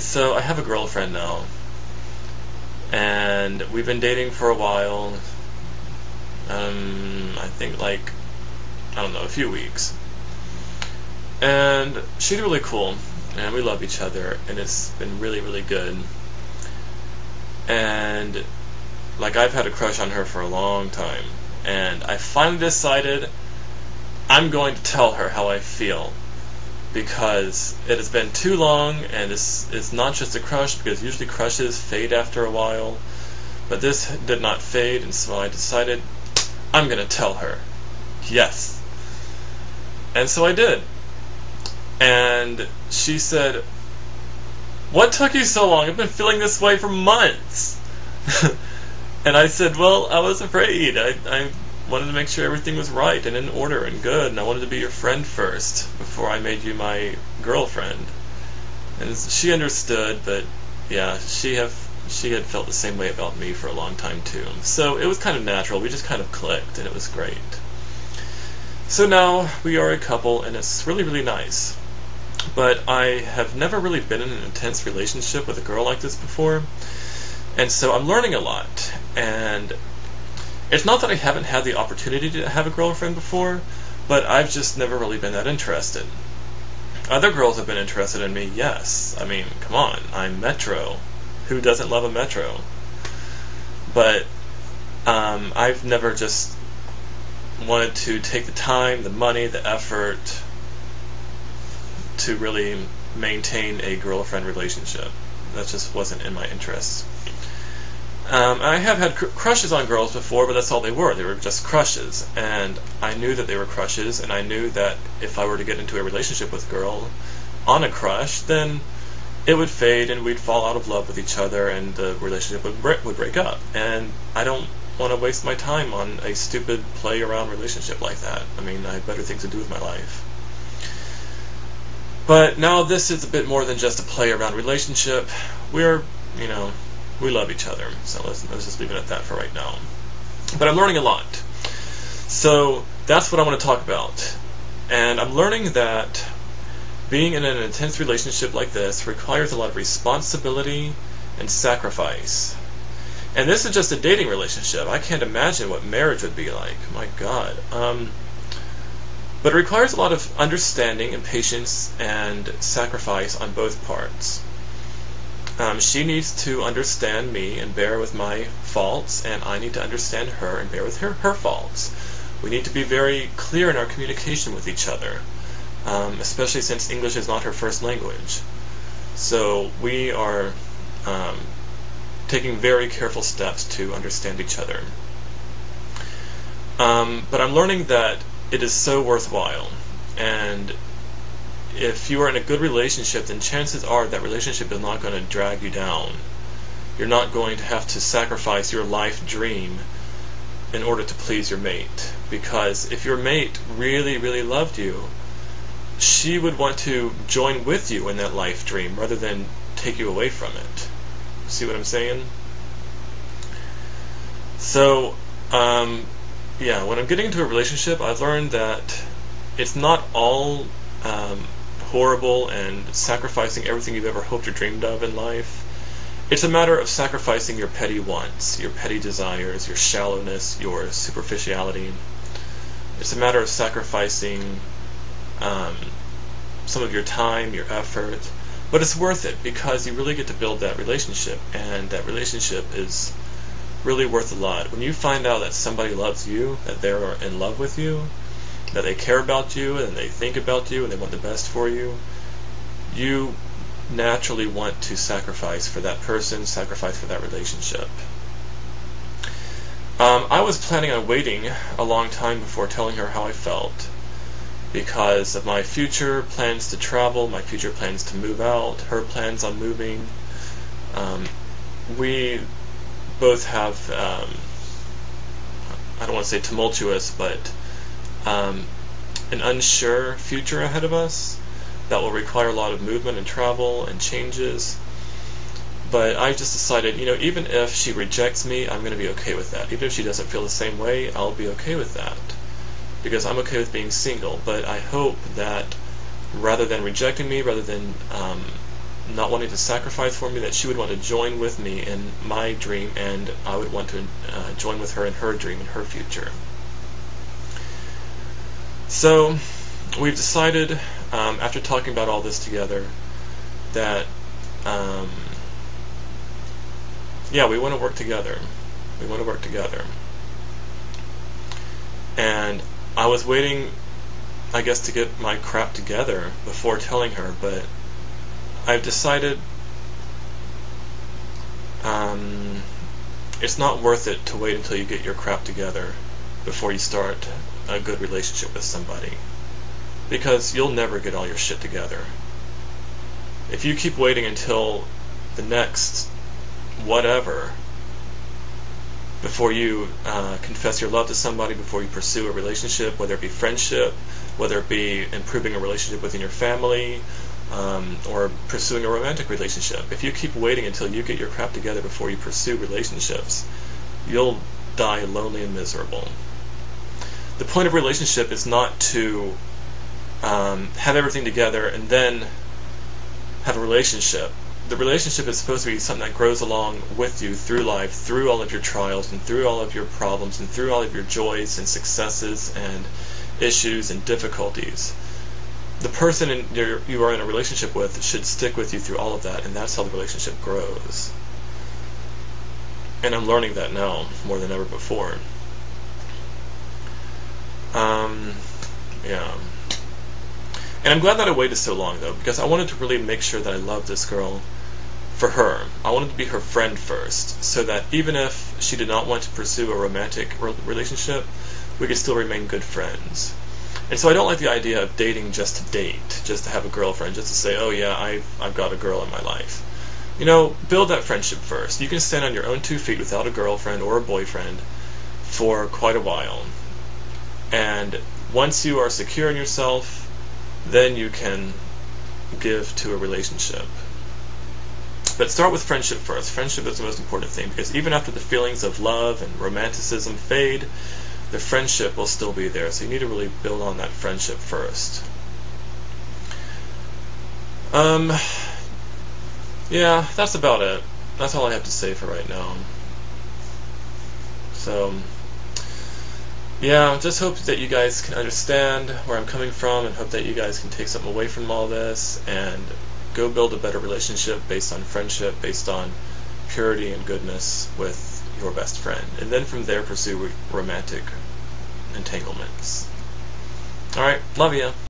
So I have a girlfriend now, and we've been dating for a while. I think like, I don't know, a few weeks. And she's really cool, and we love each other, and it's been really, really good. And like, I've had a crush on her for a long time, and I finally decided I'm going to tell her how I feel, because it has been too long, and it's not just a crush, because usually crushes fade after a while, but this did not fade, and so I decided I'm gonna tell her. Yes. And so I did. And she said, "What took you so long? I've been feeling this way for months." And I said, "Well, I was afraid. I wanted to make sure everything was right and in order and good, and I wanted to be your friend first before I made you my girlfriend." And she understood, but yeah, she had felt the same way about me for a long time too. So it was kind of natural. We just kind of clicked, and it was great. So now we are a couple, and it's really, really nice. But I have never really been in an intense relationship with a girl like this before, and so I'm learning a lot. And it's not that I haven't had the opportunity to have a girlfriend before, but I've just never really been that interested. Other girls have been interested in me, yes. I mean, come on, I'm Metro. Who doesn't love a Metro? But I've never just wanted to take the time, the money, the effort to really maintain a girlfriend relationship. That just wasn't in my interest. I have had crushes on girls before, but that's all they were. They were just crushes, and I knew that they were crushes, and I knew that if I were to get into a relationship with a girl on a crush, then it would fade, and we'd fall out of love with each other, and the relationship would break up. And I don't want to waste my time on a stupid play-around relationship like that. I mean, I have better things to do with my life. But now this is a bit more than just a play-around relationship. We're, we love each other, so let's just leave it at that for right now. But I'm learning a lot. So that's what I want to talk about. And I'm learning that being in an intense relationship like this requires a lot of responsibility and sacrifice. And this is just a dating relationship. I can't imagine what marriage would be like. My God. But it requires a lot of understanding and patience and sacrifice on both parts. She needs to understand me and bear with my faults, and I need to understand her and bear with her faults. We need to be very clear in our communication with each other, especially since English is not her first language. So we are taking very careful steps to understand each other. But I'm learning that it is so worthwhile, and if you are in a good relationship, then chances are that relationship is not going to drag you down. You're not going to have to sacrifice your life dream in order to please your mate, because if your mate really, really loved you, she would want to join with you in that life dream rather than take you away from it. See what I'm saying? So, yeah, when I'm getting into a relationship, I've learned that it's not all horrible and sacrificing everything you've ever hoped or dreamed of in life. It's a matter of sacrificing your petty wants, your petty desires, your shallowness, your superficiality. It's a matter of sacrificing some of your time, your effort, but it's worth it because you really get to build that relationship, and that relationship is really worth a lot. When you find out that somebody loves you, that they're in love with you, that they care about you, and they think about you, and they want the best for you, you naturally want to sacrifice for that person, sacrifice for that relationship. I was planning on waiting a long time before telling her how I felt, because of my future plans to travel, my future plans to move out, her plans on moving. We both have, I don't want to say tumultuous, but an unsure future ahead of us that will require a lot of movement and travel and changes. But I just decided, even if she rejects me, I'm going to be okay with that. Even if she doesn't feel the same way, I'll be okay with that, because I'm okay with being single. But I hope that rather than rejecting me, rather than not wanting to sacrifice for me, that she would want to join with me in my dream, and I would want to join with her in her dream, in her future. So we've decided, after talking about all this together, that yeah, we want to work together. We want to work together. And I was waiting, I guess, to get my crap together before telling her, but I've decided it's not worth it to wait until you get your crap together before you start a good relationship with somebody, because you'll never get all your shit together. If you keep waiting until the next whatever before you confess your love to somebody, before you pursue a relationship, whether it be friendship, whether it be improving a relationship within your family, or pursuing a romantic relationship, if you keep waiting until you get your crap together before you pursue relationships, you'll die lonely and miserable. The point of a relationship is not to have everything together and then have a relationship. The relationship is supposed to be something that grows along with you through life, through all of your trials and through all of your problems and through all of your joys and successes and issues and difficulties. The person you are in a relationship with should stick with you through all of that, and that's how the relationship grows. And I'm learning that now more than ever before. Yeah. And I'm glad that I waited so long, though, because I wanted to really make sure that I loved this girl for her. I wanted to be her friend first, so that even if she did not want to pursue a romantic relationship, we could still remain good friends. And so I don't like the idea of dating just to date, just to have a girlfriend, just to say, oh yeah, I've got a girl in my life. You know, build that friendship first. You can stand on your own 2 feet without a girlfriend or a boyfriend for quite a while. And once you are secure in yourself, then you can give to a relationship. But start with friendship first. Friendship is the most important thing, because even after the feelings of love and romanticism fade, the friendship will still be there. So you need to really build on that friendship first. Yeah, that's about it. That's all I have to say for right now. So, yeah, just hope that you guys can understand where I'm coming from, and hope that you guys can take something away from all this and go build a better relationship based on friendship, based on purity and goodness with your best friend. And then from there, pursue romantic entanglements. Alright, love ya.